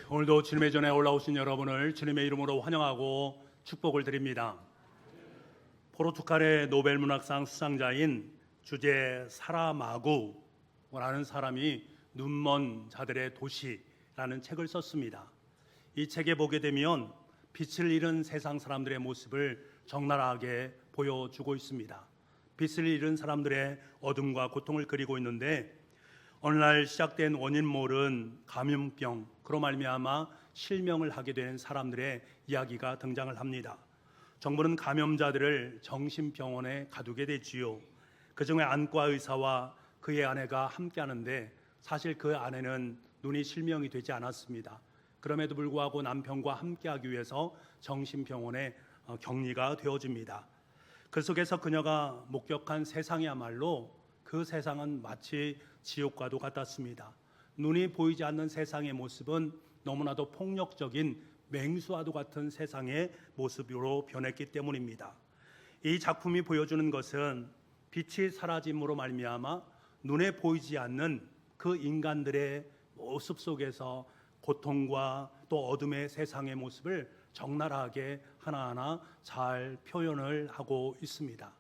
오늘도 주님의 전에 올라오신 여러분을 주님의 이름으로 환영하고 축복을 드립니다. 포르투갈의 노벨문학상 수상자인 주제 사라마고라는 사람이 눈먼 자들의 도시라는 책을 썼습니다. 이 책에 보게 되면 빛을 잃은 세상 사람들의 모습을 적나라하게 보여주고 있습니다. 빛을 잃은 사람들의 어둠과 고통을 그리고 있는데, 어느 날 시작된 원인 모른 감염병, 그로 말미암아 실명을 하게 된 사람들의 이야기가 등장을 합니다. 정부는 감염자들을 정신병원에 가두게 되지요. 그중에 안과 의사와 그의 아내가 함께 하는데, 사실 그 아내는 눈이 실명이 되지 않았습니다. 그럼에도 불구하고 남편과 함께 하기 위해서 정신병원에 격리가 되어집니다. 그 속에서 그녀가 목격한 세상이야말로, 그 세상은 마치 지옥과도 같았습니다. 눈이 보이지 않는 세상의 모습은 너무나도 폭력적인 맹수와도 같은 세상의 모습으로 변했기 때문입니다. 이 작품이 보여주는 것은 빛이 사라짐으로 말미암아 눈에 보이지 않는 그 인간들의 모습 속에서 고통과 또 어둠의 세상의 모습을 적나라하게 하나하나 잘 표현을 하고 있습니다.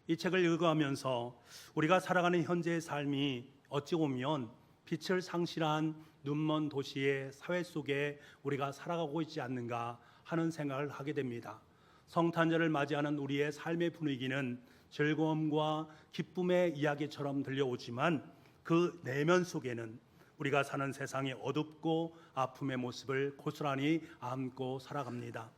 이 책을 읽어가면서 우리가 살아가는 현재의 삶이 어찌 보면 빛을 상실한 눈먼 도시의 사회 속에 우리가 살아가고 있지 않는가 하는 생각을 하게 됩니다. 성탄절을 맞이하는 우리의 삶의 분위기는 즐거움과 기쁨의 이야기처럼 들려오지만, 그 내면 속에는 우리가 사는 세상의 어둡고 아픔의 모습을 고스란히 안고 살아갑니다.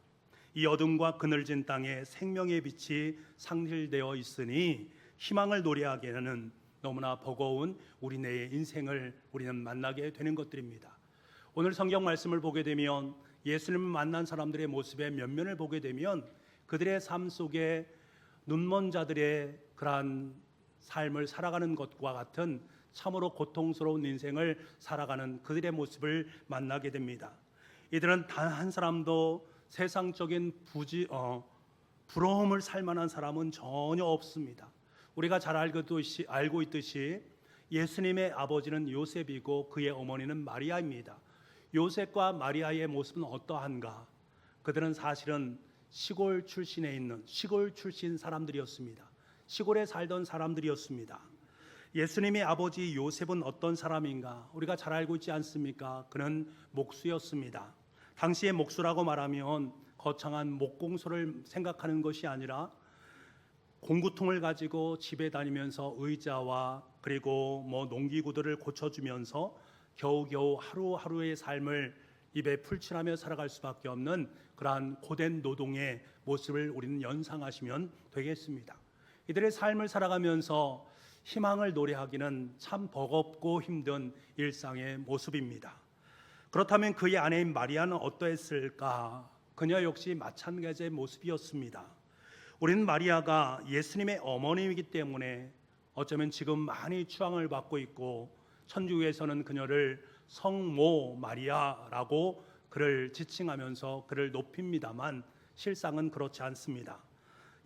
이 어둠과 그늘진 땅에 생명의 빛이 상실되어 있으니 희망을 노래하기에는 너무나 버거운 우리네의 인생을 우리는 만나게 되는 것들입니다. 오늘 성경 말씀을 보게 되면 예수님을 만난 사람들의 모습의 면면을 보게 되면 그들의 삶 속에 눈먼 자들의 그러한 삶을 살아가는 것과 같은 참으로 고통스러운 인생을 살아가는 그들의 모습을 만나게 됩니다. 이들은 단 한 사람도 세상적인 부러움을 살 만한 사람은 전혀 없습니다. 우리가 잘 알고 있듯이 예수님의 아버지는 요셉이고 그의 어머니는 마리아입니다. 요셉과 마리아의 모습은 어떠한가? 그들은 사실은 시골 출신에 있는 시골 출신 사람들이었습니다. 시골에 살던 사람들이었습니다. 예수님의 아버지 요셉은 어떤 사람인가? 우리가 잘 알고 있지 않습니까? 그는 목수였습니다. 당시의 목수라고 말하면 거창한 목공소를 생각하는 것이 아니라 공구통을 가지고 집에 다니면서 의자와 그리고 농기구들을 고쳐주면서 겨우겨우 하루하루의 삶을 입에 풀칠하며 살아갈 수밖에 없는 그러한 고된 노동의 모습을 우리는 연상하시면 되겠습니다. 이들의 삶을 살아가면서 희망을 노래하기는 참 버겁고 힘든 일상의 모습입니다. 그렇다면 그의 아내인 마리아는 어떠했을까? 그녀 역시 마찬가지의 모습이었습니다. 우리는 마리아가 예수님의 어머니이기 때문에 어쩌면 지금 많이 추앙을 받고 있고, 천주교에서는 그녀를 성모 마리아라고 그를 지칭하면서 그를 높입니다만, 실상은 그렇지 않습니다.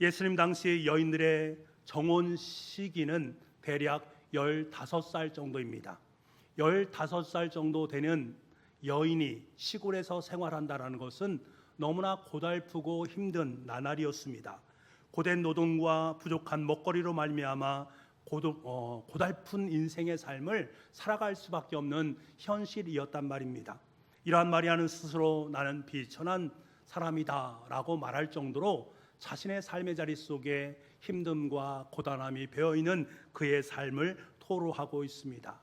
예수님 당시 여인들의 정혼 시기는 대략 15살 정도입니다. 15살 정도 되는 여인이 시골에서 생활한다는 것은 너무나 고달프고 힘든 나날이었습니다. 고된 노동과 부족한 먹거리로 말미암아 고달픈 인생의 삶을 살아갈 수밖에 없는 현실이었단 말입니다. 이러한 마리아는 스스로 나는 비천한 사람이다 라고 말할 정도로 자신의 삶의 자리 속에 힘듦과 고단함이 배어있는 그의 삶을 토로하고 있습니다.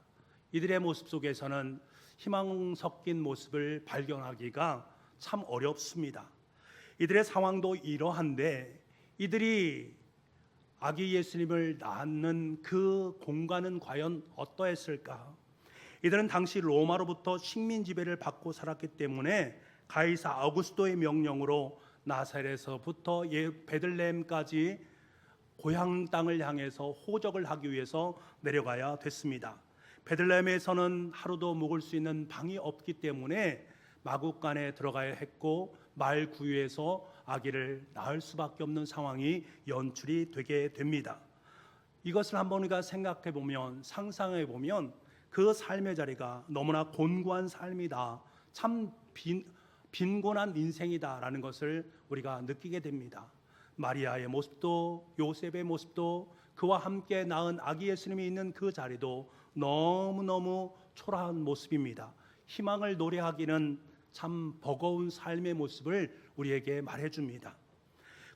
이들의 모습 속에서는 희망 섞인 모습을 발견하기가 참 어렵습니다. 이들의 상황도 이러한데, 이들이 아기 예수님을 낳는 그 공간은 과연 어떠했을까? 이들은 당시 로마로부터 식민 지배를 받고 살았기 때문에 가이사 아우구스토의 명령으로 나사렛에서부터 베들레헴까지 고향 땅을 향해서 호적을 하기 위해서 내려가야 됐습니다. 베들레헴에서는 하루도 묵을 수 있는 방이 없기 때문에 마구간에 들어가야 했고, 말 구유에서 아기를 낳을 수밖에 없는 상황이 연출이 되게 됩니다. 이것을 한번 우리가 생각해 보면, 상상해 보면 그 삶의 자리가 너무나 곤고한 삶이다 참 빈곤한 인생이다라는 것을 우리가 느끼게 됩니다. 마리아의 모습도 요셉의 모습도 그와 함께 낳은 아기 예수님이 있는 그 자리도 너무너무 초라한 모습입니다. 희망을 노래하기는 참 버거운 삶의 모습을 우리에게 말해줍니다.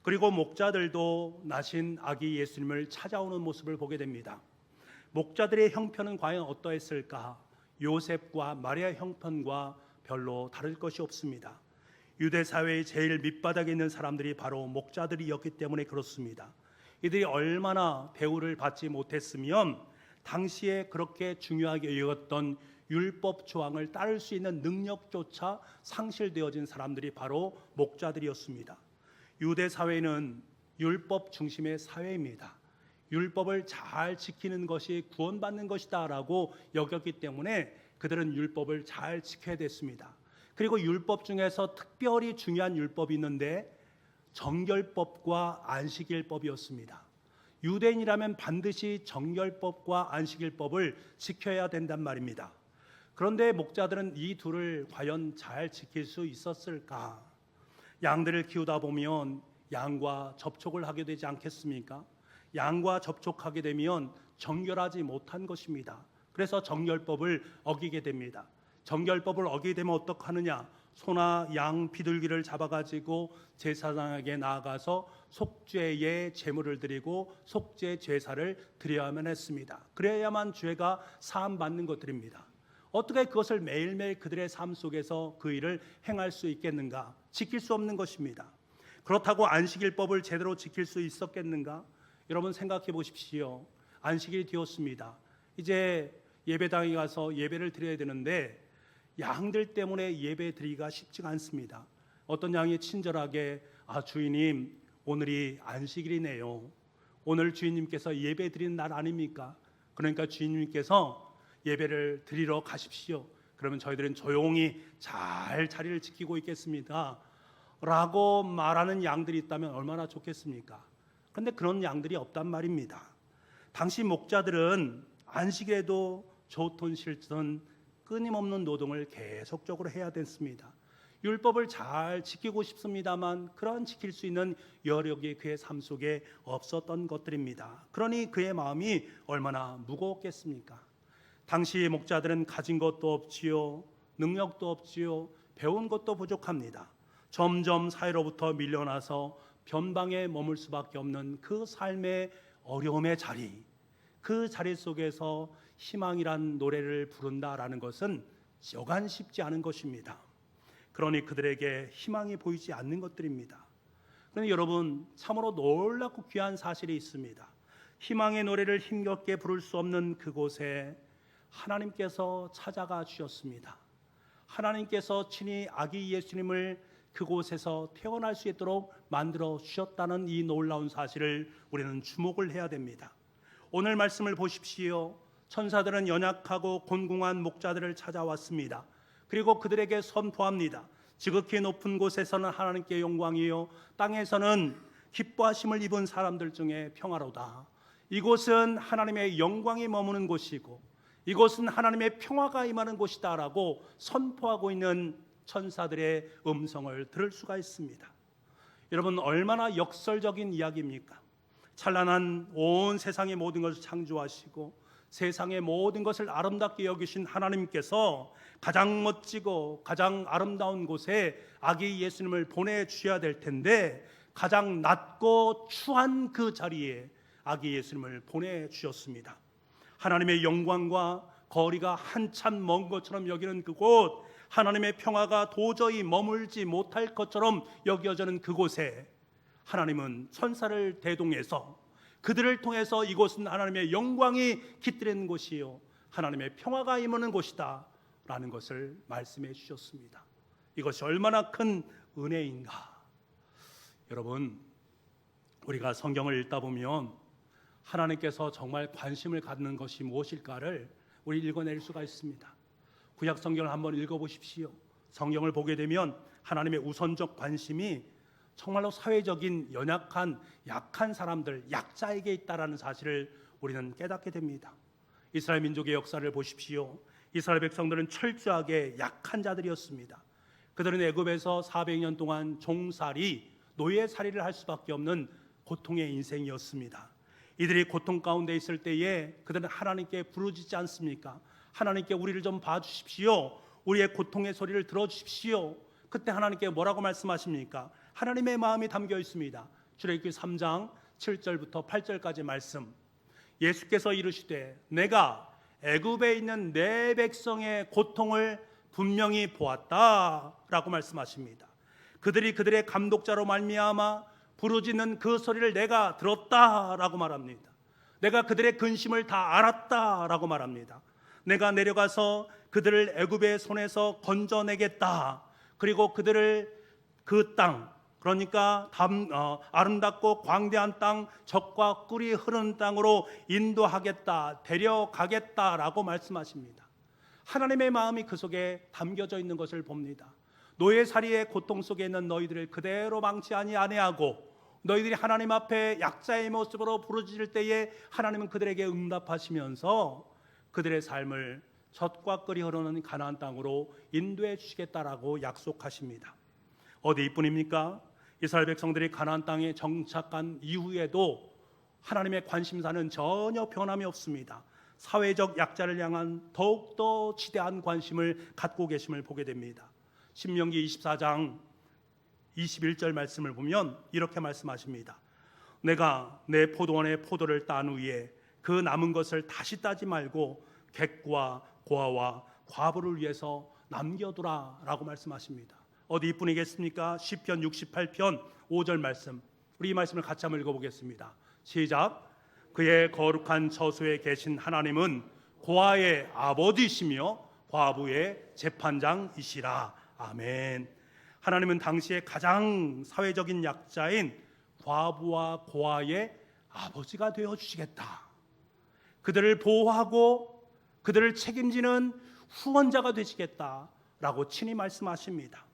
그리고 목자들도 나신 아기 예수님을 찾아오는 모습을 보게 됩니다. 목자들의 형편은 과연 어떠했을까? 요셉과 마리아의 형편과 별로 다를 것이 없습니다. 유대 사회의 제일 밑바닥에 있는 사람들이 바로 목자들이었기 때문에 그렇습니다. 이들이 얼마나 대우를 받지 못했으면 당시에 그렇게 중요하게 여겼던 율법 조항을 따를 수 있는 능력조차 상실되어진 사람들이 바로 목자들이었습니다. 유대 사회는 율법 중심의 사회입니다. 율법을 잘 지키는 것이 구원받는 것이다라고 여겼기 때문에 그들은 율법을 잘 지켜야 됐습니다. 그리고 율법 중에서 특별히 중요한 율법이 있는데 정결법과 안식일법이었습니다. 유대인이라면 반드시 정결법과 안식일법을 지켜야 된단 말입니다. 그런데 목자들은 이 둘을 과연 잘 지킬 수 있었을까? 양들을 키우다 보면 양과 접촉을 하게 되지 않겠습니까? 양과 접촉하게 되면 정결하지 못한 것입니다. 그래서 정결법을 어기게 됩니다. 정결법을 어기게 되면 어떡하느냐? 소나 양 비둘기를 잡아가지고 제사장에게 나아가서 속죄의 제물을 드리고 속죄 제사를 드려야만 했습니다. 그래야만 죄가 사함받는 것들입니다. 어떻게 그것을 매일매일 그들의 삶 속에서 그 일을 행할 수 있겠는가? 지킬 수 없는 것입니다. 그렇다고 안식일법을 제대로 지킬 수 있었겠는가? 여러분 생각해 보십시오. 안식일이 되었습니다. 이제 예배당에 가서 예배를 드려야 되는데 양들 때문에 예배 드리기가 쉽지가 않습니다. 어떤 양이 친절하게 주인님 오늘이 안식일이네요. 오늘 주인님께서 예배 드리는 날 아닙니까? 그러니까 주인님께서 예배를 드리러 가십시오. 그러면 저희들은 조용히 잘 자리를 지키고 있겠습니다 라고 말하는 양들이 있다면 얼마나 좋겠습니까? 그런데 그런 양들이 없단 말입니다. 당시 목자들은 안식에도 좋든 싫든 끊임없는 노동을 계속적으로 해야 됐습니다. 율법을 잘 지키고 싶습니다만 그런 지킬 수 있는 여력이 그의 삶 속에 없었던 것들입니다. 그러니 그의 마음이 얼마나 무거웠겠습니까? 당시 목자들은 가진 것도 없지요, 능력도 없지요, 배운 것도 부족합니다. 점점 사회로부터 밀려나서 변방에 머물 수밖에 없는 그 삶의 어려움의 자리, 그 자리 속에서 희망이란 노래를 부른다라는 것은 여간 쉽지 않은 것입니다. 그러니 그들에게 희망이 보이지 않는 것들입니다. 그런데 여러분 참으로 놀랍고 귀한 사실이 있습니다. 희망의 노래를 힘겹게 부를 수 없는 그곳에 하나님께서 찾아가 주셨습니다. 하나님께서 친히 아기 예수님을 그곳에서 태어날 수 있도록 만들어 주셨다는 이 놀라운 사실을 우리는 주목을 해야 됩니다. 오늘 말씀을 보십시오. 천사들은 연약하고 곤궁한 목자들을 찾아왔습니다. 그리고 그들에게 선포합니다. 지극히 높은 곳에서는 하나님께 영광이요 땅에서는 기뻐하심을 입은 사람들 중에 평화로다. 이곳은 하나님의 영광이 머무는 곳이고 이곳은 하나님의 평화가 임하는 곳이다 라고 선포하고 있는 천사들의 음성을 들을 수가 있습니다. 여러분 얼마나 역설적인 이야기입니까? 찬란한 온 세상의 모든 것을 창조하시고 세상의 모든 것을 아름답게 여기신 하나님께서 가장 멋지고 가장 아름다운 곳에 아기 예수님을 보내주셔야 될 텐데 가장 낮고 추한 그 자리에 아기 예수님을 보내주셨습니다. 하나님의 영광과 거리가 한참 먼 것처럼 여기는 그곳, 하나님의 평화가 도저히 머물지 못할 것처럼 여겨지는 그곳에 하나님은 천사를 대동해서 그들을 통해서 이곳은 하나님의 영광이 깃드는 곳이요 하나님의 평화가 임하는 곳이다 라는 것을 말씀해 주셨습니다. 이것이 얼마나 큰 은혜인가. 여러분 우리가 성경을 읽다 보면 하나님께서 정말 관심을 갖는 것이 무엇일까를 우리 읽어낼 수가 있습니다. 구약 성경을 한번 읽어보십시오. 성경을 보게 되면 하나님의 우선적 관심이 정말로 사회적인 연약한 약한 사람들, 약자에게 있다라는 사실을 우리는 깨닫게 됩니다. 이스라엘 민족의 역사를 보십시오. 이스라엘 백성들은 철저하게 약한 자들이었습니다. 그들은 애굽에서 400년 동안 종살이, 노예살이를 할 수밖에 없는 고통의 인생이었습니다. 이들이 고통 가운데 있을 때에 그들은 하나님께 부르짖지 않습니까? 하나님께 우리를 좀 봐주십시오. 우리의 고통의 소리를 들어주십시오. 그때 하나님께 뭐라고 말씀하십니까? 하나님의 마음이 담겨 있습니다. 출애굽기 3장 7절부터 8절까지 말씀. 예수께서 이르시되 내가 애굽에 있는 내 백성의 고통을 분명히 보았다라고 말씀하십니다. 그들이 그들의 감독자로 말미암아 부르짖는 그 소리를 내가 들었다라고 말합니다. 내가 그들의 근심을 다 알았다라고 말합니다. 내가 내려가서 그들을 애굽의 손에서 건져내겠다. 그리고 그들을 그 땅, 그러니까 아름답고 광대한 땅, 젖과 꿀이 흐르는 땅으로 인도하겠다, 데려가겠다라고 말씀하십니다. 하나님의 마음이 그 속에 담겨져 있는 것을 봅니다. 노예살이의 고통 속에 있는 너희들을 그대로 망치 아니하고 너희들이 하나님 앞에 약자의 모습으로 부르짖을 때에 하나님은 그들에게 응답하시면서 그들의 삶을 젖과 꿀이 흐르는 가나안 땅으로 인도해 주시겠다라고 약속하십니다. 어디 이뿐입니까? 이스라엘 백성들이 가나안 땅에 정착한 이후에도 하나님의 관심사는 전혀 변함이 없습니다. 사회적 약자를 향한 더욱더 지대한 관심을 갖고 계심을 보게 됩니다. 신명기 24장 21절 말씀을 보면 이렇게 말씀하십니다. 내가 내 포도원의 포도를 딴 후에 그 남은 것을 다시 따지 말고 객과 고아와 과부를 위해서 남겨두라 라고 말씀하십니다. 어디 이뿐이겠습니까? 시편 68편 5절 말씀, 우리 이 말씀을 같이 한번 읽어보겠습니다. 시작. 그의 거룩한 처소에 계신 하나님은 고아의 아버지시며 과부의 재판장이시라. 아멘. 하나님은 당시에 가장 사회적인 약자인 과부와 고아의 아버지가 되어주시겠다. 그들을 보호하고 그들을 책임지는 후원자가 되시겠다라고 친히 말씀하십니다.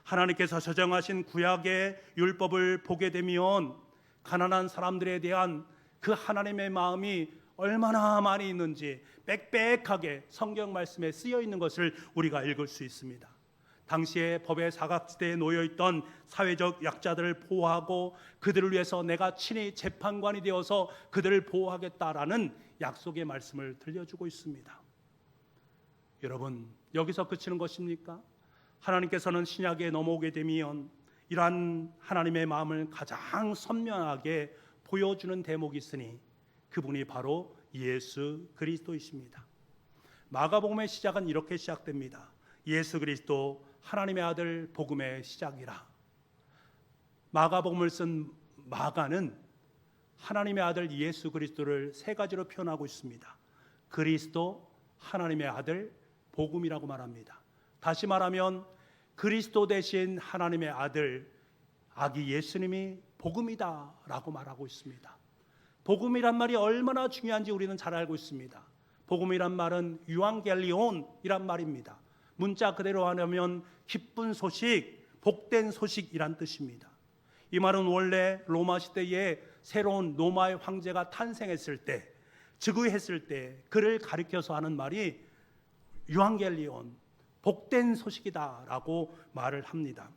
하나님께서 저정하신 구약의 율법을 보게 되면 가난한 사람들에 대한 그 하나님의 마음이 얼마나 많이 있는지 빽빽하게 성경 말씀에 쓰여 있는 것을 우리가 읽을 수 있습니다. 당시에 법의 사각지대에 놓여있던 사회적 약자들을 보호하고 그들을 위해서 내가 친히 재판관이 되어서 그들을 보호하겠다라는 약속의 말씀을 들려주고 있습니다. 여러분, 여기서 그치는 것입니까? 하나님께서는 신약에 넘어오게 되면 이러한 하나님의 마음을 가장 선명하게 보여주는 대목이 있으니 그분이 바로 예수 그리스도이십니다. 마가복음의 시작은 이렇게 시작됩니다. 예수 그리스도 하나님의 아들 복음의 시작이라. 마가복음을 쓴 마가는 하나님의 아들 예수 그리스도를 세 가지로 표현하고 있습니다. 그리스도, 하나님의 아들, 복음이라고 말합니다. 다시 말하면 그리스도 대신 하나님의 아들, 아기 예수님이 복음이다 라고 말하고 있습니다. 복음이란 말이 얼마나 중요한지 우리는 잘 알고 있습니다. 복음이란 말은 유앙겔리온이란 말입니다. 문자 그대로 하면 기쁜 소식, 복된 소식이란 뜻입니다. 이 말은 원래 로마 시대에 새로운 로마의 황제가 탄생했을 때, 즉위했을 때 그를 가리켜서 하는 말이 유앙겔리온, 복된 소식이다라고 말을 합니다.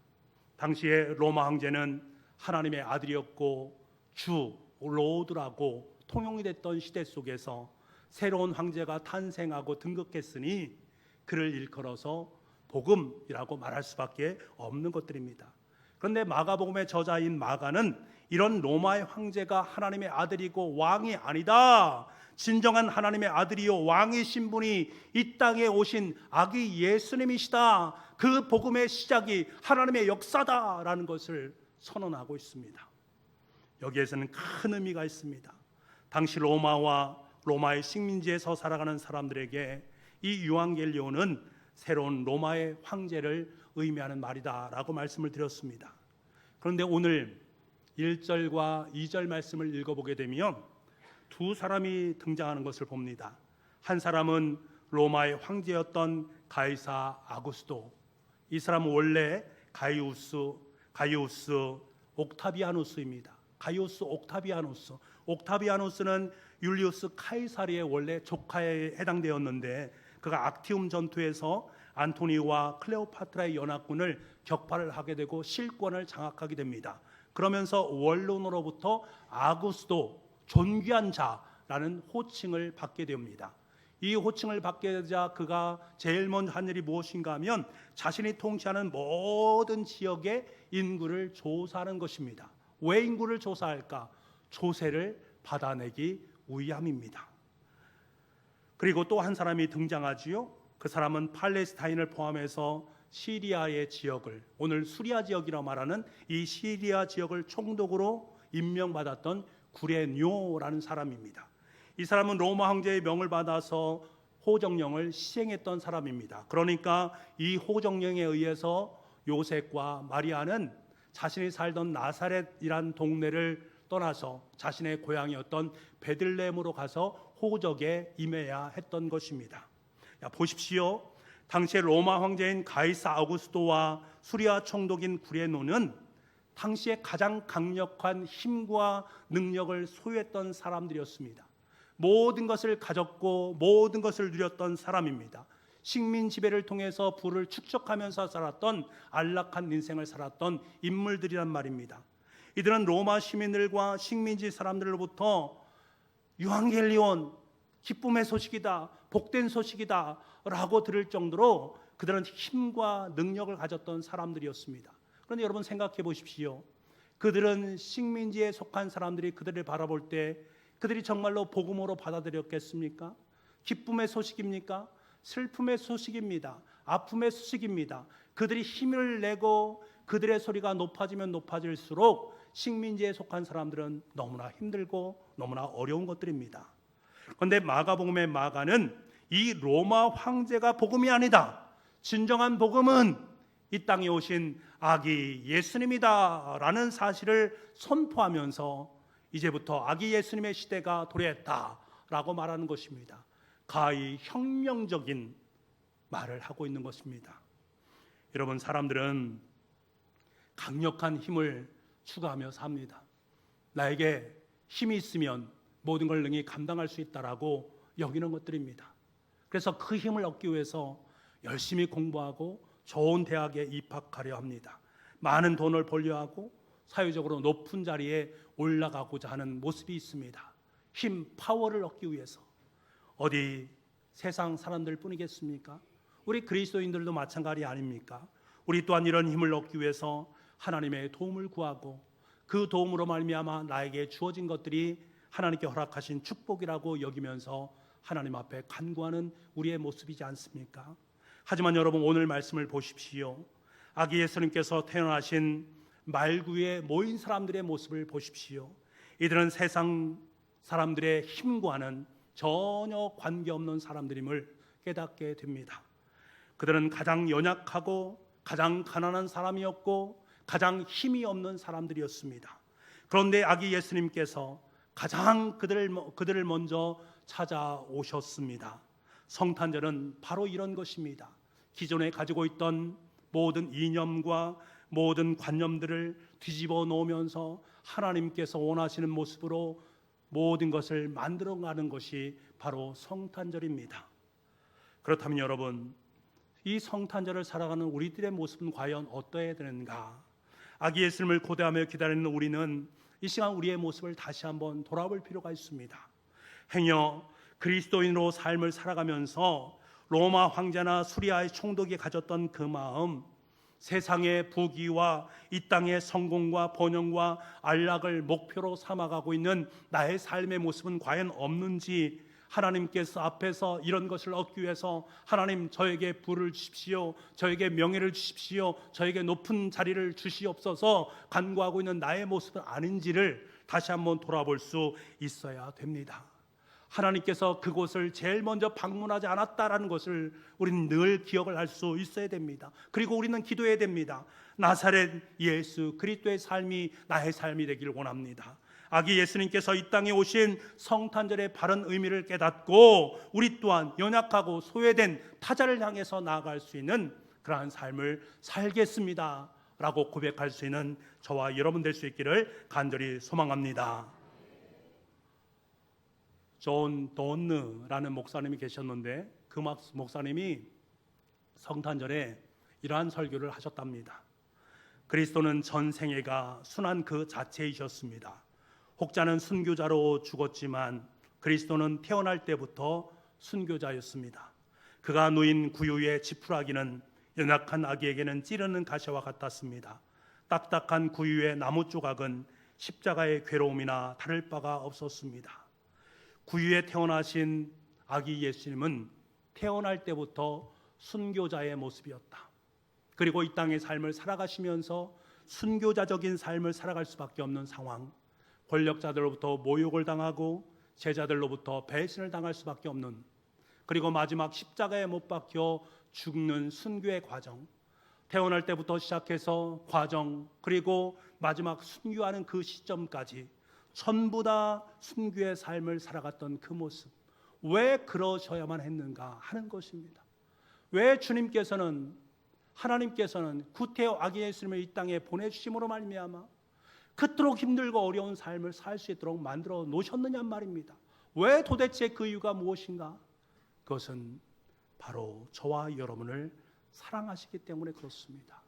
당시에 로마 황제는 하나님의 아들이었고 주, 로드라고 통용이 됐던 시대 속에서 새로운 황제가 탄생하고 등극했으니 그를 일컬어서 복음이라고 말할 수밖에 없는 것들입니다. 그런데 마가복음의 저자인 마가는 이런 로마의 황제가 하나님의 아들이고 왕이 아니다, 진정한 하나님의 아들이요 왕이신 분이 이 땅에 오신 아기 예수님이시다, 그 복음의 시작이 하나님의 역사다라는 것을 선언하고 있습니다. 여기에서는 큰 의미가 있습니다. 당시 로마와 로마의 식민지에서 살아가는 사람들에게 이 유앙겔리온은 새로운 로마의 황제를 의미하는 말이다라고 말씀을 드렸습니다. 그런데 오늘 1절과 2절 말씀을 읽어보게 되면 두 사람이 등장하는 것을 봅니다. 한 사람은 로마의 황제였던 가이사 아구스도. 이 사람은 원래 가이우스 옥타비아누스입니다. 가이우스 옥타비아누스. 옥타비아누스는 율리우스 카이사르의 원래 조카에 해당되었는데 그가 악티움 전투에서 안토니와 클레오파트라의 연합군을 격파를 하게 되고 실권을 장악하게 됩니다. 그러면서 원론으로부터 아구스도, 존귀한 자라는 호칭을 받게 됩니다. 이 호칭을 받게 되자 그가 제일 먼저 한 일이 무엇인가 하면 자신이 통치하는 모든 지역의 인구를 조사하는 것입니다. 왜 인구를 조사할까? 조세를 받아내기 위함입니다. 그리고 또 한 사람이 등장하지요. 그 사람은 팔레스타인을 포함해서 시리아의 지역을, 오늘 수리아 지역이라고 말하는 이 시리아 지역을 총독으로 임명받았던 구레뇨라는 사람입니다. 이 사람은 로마 황제의 명을 받아서 호정령을 시행했던 사람입니다. 그러니까 이 호정령에 의해서 요셉과 마리아는 자신이 살던 나사렛이란 동네를 떠나서 자신의 고향이었던 베들레헴으로 가서 호적에 임해야 했던 것입니다. 보십시오. 당시에 로마 황제인 가이사 아우구스토와 수리아 총독인 구레노는 당시에 가장 강력한 힘과 능력을 소유했던 사람들이었습니다. 모든 것을 가졌고 모든 것을 누렸던 사람입니다. 식민 지배를 통해서 부를 축적하면서 살았던 안락한 인생을 살았던 인물들이란 말입니다. 이들은 로마 시민들과 식민지 사람들로부터 유앙겔리온, 기쁨의 소식이다, 복된 소식이다 라고 들을 정도로 그들은 힘과 능력을 가졌던 사람들이었습니다. 그런데 여러분 생각해 보십시오. 그들은 식민지에 속한 사람들이 그들을 바라볼 때 그들이 정말로 복음으로 받아들였겠습니까? 기쁨의 소식입니까? 슬픔의 소식입니다. 아픔의 소식입니다. 그들이 힘을 내고 그들의 소리가 높아지면 높아질수록 식민지에 속한 사람들은 너무나 힘들고 너무나 어려운 것들입니다. 그런데 마가복음의 마가는 이 로마 황제가 복음이 아니다. 진정한 복음은 이 땅에 오신 아기 예수님이다 라는 사실을 선포하면서 이제부터 아기 예수님의 시대가 도래했다라고 말하는 것입니다. 가히 혁명적인 말을 하고 있는 것입니다. 여러분, 사람들은 강력한 힘을 추구하며 삽니다. 나에게 힘이 있으면 모든 걸 능히 감당할 수 있다라고 여기는 것들입니다. 그래서 그 힘을 얻기 위해서 열심히 공부하고 좋은 대학에 입학하려 합니다. 많은 돈을 벌려 하고 사회적으로 높은 자리에 올라가고자 하는 모습이 있습니다. 힘, 파워를 얻기 위해서. 어디 세상 사람들 뿐이겠습니까? 우리 그리스도인들도 마찬가지 아닙니까? 우리 또한 이런 힘을 얻기 위해서 하나님의 도움을 구하고 그 도움으로 말미암아 나에게 주어진 것들이 하나님께 허락하신 축복이라고 여기면서 하나님 앞에 간구하는 우리의 모습이지 않습니까? 하지만 여러분, 오늘 말씀을 보십시오. 아기 예수님께서 태어나신 말구에 모인 사람들의 모습을 보십시오. 이들은 세상 사람들의 힘과는 전혀 관계없는 사람들임을 깨닫게 됩니다. 그들은 가장 연약하고 가장 가난한 사람이었고 가장 힘이 없는 사람들이었습니다. 그런데 아기 예수님께서 가장 그들을 먼저 찾아오셨습니다. 성탄절은 바로 이런 것입니다. 기존에 가지고 있던 모든 이념과 모든 관념들을 뒤집어 놓으면서 하나님께서 원하시는 모습으로 모든 것을 만들어가는 것이 바로 성탄절입니다. 그렇다면 여러분, 이 성탄절을 살아가는 우리들의 모습은 과연 어떠해야 되는가? 아기 예수님을 고대하며 기다리는 우리는 이 시간 우리의 모습을 다시 한번 돌아볼 필요가 있습니다. 행여 그리스도인으로 삶을 살아가면서 로마 황제나 수리아의 총독이 가졌던 그 마음, 세상의 부귀와 이 땅의 성공과 번영과 안락을 목표로 삼아가고 있는 나의 삶의 모습은 과연 없는지 하나님께서 앞에서 이런 것을 얻기 위해서 하나님 저에게 부를 주십시오, 저에게 명예를 주십시오, 저에게 높은 자리를 주시옵소서 간구하고 있는 나의 모습은 아닌지를 다시 한번 돌아볼 수 있어야 됩니다. 하나님께서 그곳을 제일 먼저 방문하지 않았다라는 것을 우리는 늘 기억을 할 수 있어야 됩니다. 그리고 우리는 기도해야 됩니다. 나사렛 예수 그리스도의 삶이 나의 삶이 되기를 원합니다. 아기 예수님께서 이 땅에 오신 성탄절의 바른 의미를 깨닫고 우리 또한 연약하고 소외된 타자를 향해서 나아갈 수 있는 그러한 삶을 살겠습니다 라고 고백할 수 있는 저와 여러분 될 수 있기를 간절히 소망합니다. 존 돈느라는 목사님이 계셨는데 그 목사님이 성탄절에 이러한 설교를 하셨답니다. 그리스도는 전 생애가 순환 그 자체이셨습니다. 혹자는 순교자로 죽었지만 그리스도는 태어날 때부터 순교자였습니다. 그가 누인 구유의 지푸라기는 연약한 아기에게는 찌르는 가시와 같았습니다. 딱딱한 구유의 나무 조각은 십자가의 괴로움이나 다를 바가 없었습니다. 구유에 태어나신 아기 예수님은 태어날 때부터 순교자의 모습이었다. 그리고 이 땅의 삶을 살아가시면서 순교자적인 삶을 살아갈 수밖에 없는 상황, 권력자들로부터 모욕을 당하고 제자들로부터 배신을 당할 수밖에 없는, 그리고 마지막 십자가에 못 박혀 죽는 순교의 과정, 태어날 때부터 시작해서 과정, 그리고 마지막 순교하는 그 시점까지 전부 다 순교의 삶을 살아갔던 그 모습, 왜 그러셔야만 했는가 하는 것입니다. 왜 하나님께서는 구태여 아기 예수님을 이 땅에 보내주심으로 말미암아 그토록 힘들고 어려운 삶을 살 수 있도록 만들어 놓으셨느냐 말입니다. 왜 도대체 그 이유가 무엇인가? 그것은 바로 저와 여러분을 사랑하시기 때문에 그렇습니다.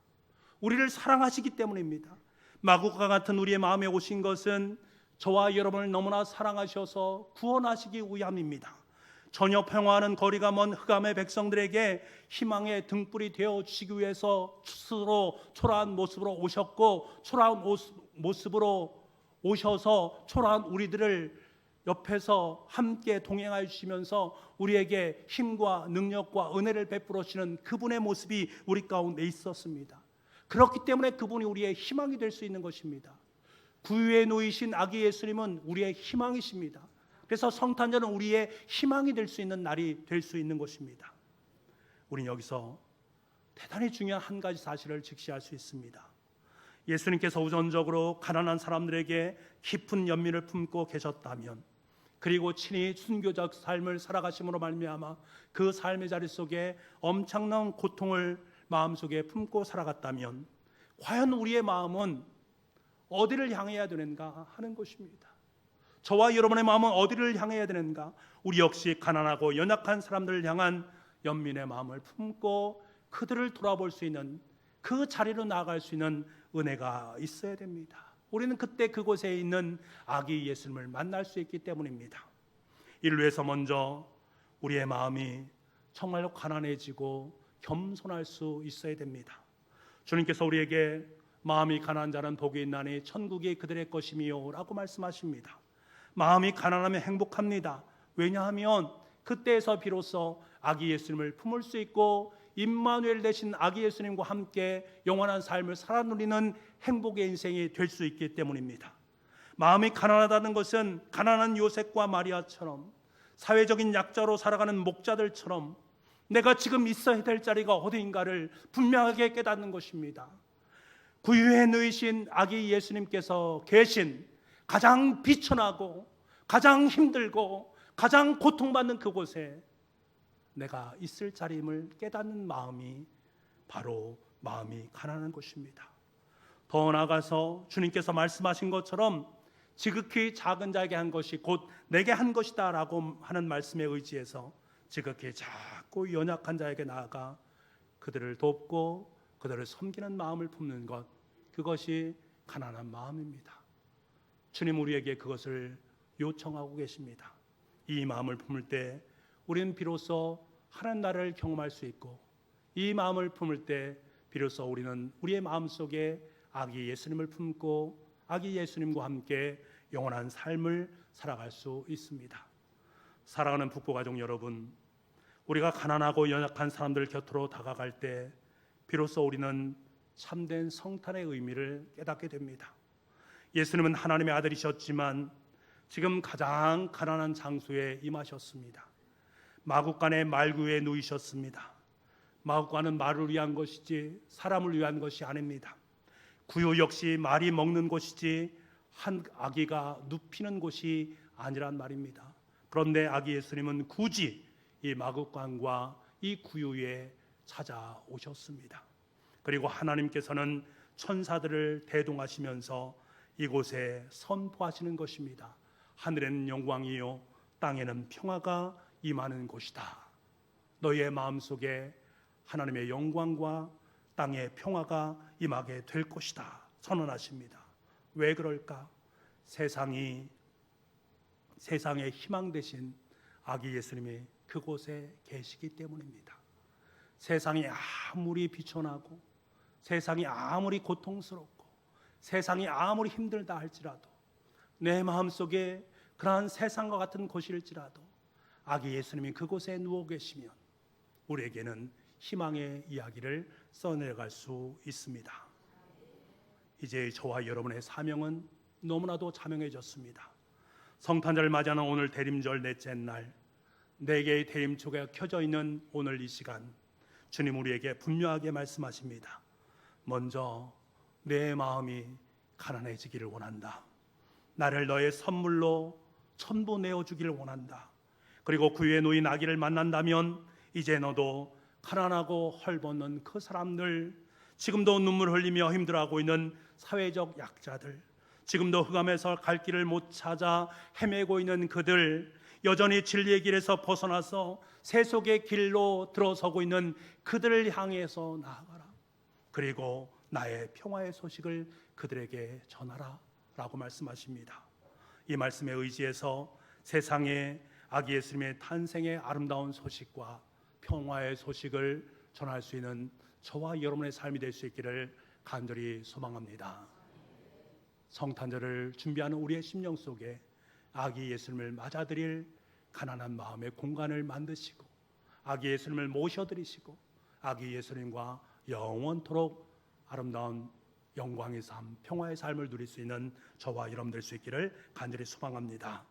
우리를 사랑하시기 때문입니다. 마구과 같은 우리의 마음에 오신 것은 저와 여러분을 너무나 사랑하셔서 구원하시기 위함입니다. 전혀 평화하는 거리가 먼 흑암의 백성들에게 희망의 등불이 되어 주시기 위해서 스스로 초라한 모습으로 오셨고, 초라한 모습으로 오셔서 초라한 우리들을 옆에서 함께 동행하여 주시면서 우리에게 힘과 능력과 은혜를 베풀어 주시는 그분의 모습이 우리 가운데 있었습니다. 그렇기 때문에 그분이 우리의 희망이 될 수 있는 것입니다. 구유에 놓이신 아기 예수님은 우리의 희망이십니다. 그래서 성탄절은 우리의 희망이 될 수 있는 날이 될 수 있는 것입니다. 우리는 여기서 대단히 중요한 한 가지 사실을 직시할 수 있습니다. 예수님께서 우선적으로 가난한 사람들에게 깊은 연민을 품고 계셨다면, 그리고 친히 순교적 삶을 살아가심으로 말미암아 그 삶의 자리 속에 엄청난 고통을 마음속에 품고 살아갔다면, 과연 우리의 마음은 어디를 향해야 되는가 하는 것입니다. 저와 여러분의 마음은 어디를 향해야 되는가? 우리 역시 가난하고 연약한 사람들을 향한 연민의 마음을 품고 그들을 돌아볼 수 있는, 그 자리로 나아갈 수 있는 은혜가 있어야 됩니다. 우리는 그때 그곳에 있는 아기 예수님을 만날 수 있기 때문입니다. 이를 위해서 먼저 우리의 마음이 정말로 가난해지고 겸손할 수 있어야 됩니다. 주님께서 우리에게 마음이 가난한 자는 복이 있나니 천국이 그들의 것이미요 라고 말씀하십니다. 마음이 가난하면 행복합니다. 왜냐하면 그때에서 비로소 아기 예수님을 품을 수 있고 임마누엘 되신 아기 예수님과 함께 영원한 삶을 살아 누리는 행복의 인생이 될 수 있기 때문입니다. 마음이 가난하다는 것은 가난한 요셉과 마리아처럼 사회적인 약자로 살아가는 목자들처럼 내가 지금 있어야 될 자리가 어디인가를 분명하게 깨닫는 것입니다. 구유에 누이신 아기 예수님께서 계신 가장 비천하고 가장 힘들고 가장 고통받는 그곳에 내가 있을 자리임을 깨닫는 마음이 바로 마음이 가난한 것입니다. 더 나아가서 주님께서 말씀하신 것처럼 지극히 작은 자에게 한 것이 곧 내게 한 것이다 라고 하는 말씀에 의지해서 지극히 작고 연약한 자에게 나아가 그들을 돕고 그들을 섬기는 마음을 품는 것, 그것이 가난한 마음입니다. 주님 우리에게 그것을 요청하고 계십니다. 이 마음을 품을 때 우리는 비로소 하나님 나라를 경험할 수 있고, 이 마음을 품을 때 비로소 우리는 우리의 마음속에 아기 예수님을 품고 아기 예수님과 함께 영원한 삶을 살아갈 수 있습니다. 사랑하는 북부가족 여러분, 우리가 가난하고 연약한 사람들 곁으로 다가갈 때 비로소 우리는 참된 성탄의 의미를 깨닫게 됩니다. 예수님은 하나님의 아들이셨지만 지금 가장 가난한 장소에 임하셨습니다. 마구간의 말구에 누이셨습니다. 마구간은 말을 위한 것이지 사람을 위한 것이 아닙니다. 구유 역시 말이 먹는 곳이지 한 아기가 눕히는 곳이 아니란 말입니다. 그런데 아기 예수님은 굳이 이 마구간과 이 구유에 찾아오셨습니다. 그리고 하나님께서는 천사들을 대동하시면서 이곳에 선포하시는 것입니다. 하늘에는 영광이요 땅에는 평화가 임하는 곳이다. 너희의 마음속에 하나님의 영광과 땅의 평화가 임하게 될 것이다 선언하십니다. 왜 그럴까? 세상의 희망 되신 아기 예수님이 그곳에 계시기 때문입니다. 세상이 아무리 비천하고 세상이 아무리 고통스럽고 세상이 아무리 힘들다 할지라도 내 마음속에 그러한 세상과 같은 곳일지라도 아기 예수님이 그곳에 누워 계시면 우리에게는 희망의 이야기를 써내려갈 수 있습니다. 이제 저와 여러분의 사명은 너무나도 자명해졌습니다. 성탄절을 맞이하는 오늘 대림절 넷째 날, 네 개의 대림초가 켜져 있는 오늘 이 시간, 주님 우리에게 분명하게 말씀하십니다. 먼저 내 마음이 가난해지기를 원한다. 나를 너의 선물로 전부 내어주기를 원한다. 그리고 그 위에 놓인 아기를 만난다면 이제 너도 가난하고 헐벗는 그 사람들, 지금도 눈물 흘리며 힘들어하고 있는 사회적 약자들, 지금도 흑암에서 갈 길을 못 찾아 헤매고 있는 그들, 여전히 진리의 길에서 벗어나서 세속의 길로 들어서고 있는 그들을 향해서 나아가라. 그리고 나의 평화의 소식을 그들에게 전하라 라고 말씀하십니다. 이 말씀에 의지해서 세상에 아기 예수님의 탄생의 아름다운 소식과 평화의 소식을 전할 수 있는 저와 여러분의 삶이 될 수 있기를 간절히 소망합니다. 성탄절을 준비하는 우리의 심령 속에 아기 예수님을 맞아들일 가난한 마음의 공간을 만드시고 아기 예수님을 모셔드리시고 아기 예수님과 영원토록 아름다운 영광의 삶, 평화의 삶을 누릴 수 있는 저와 여러분 될 수 있기를 간절히 소망합니다.